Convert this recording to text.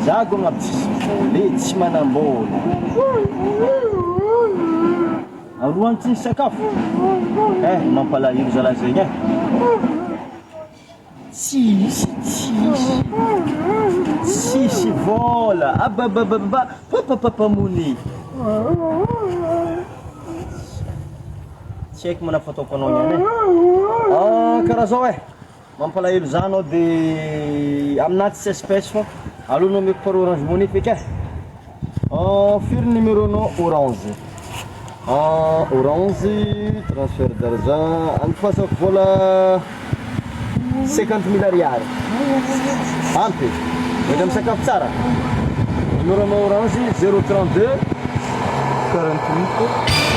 Zago agnaby tsisy voly, tsy manam-bola. Aroany tsy nisy sakafo. Mampalahelo zalahy zegny e. Tsisy vola. Ababababa, papapapamoni. Tsy haiko mana fataoko anao niany e. Karaha zao e. Mampalahelo zany anao dia aminahy tsy espèce fa alonao meko par orange money feky e. Firy numéro anao? Orange. Orange, transfert d'argent, anifasako vola 50 000 ariary. Ampy. Mety misakafo tsara. Numéro anao orange 032 48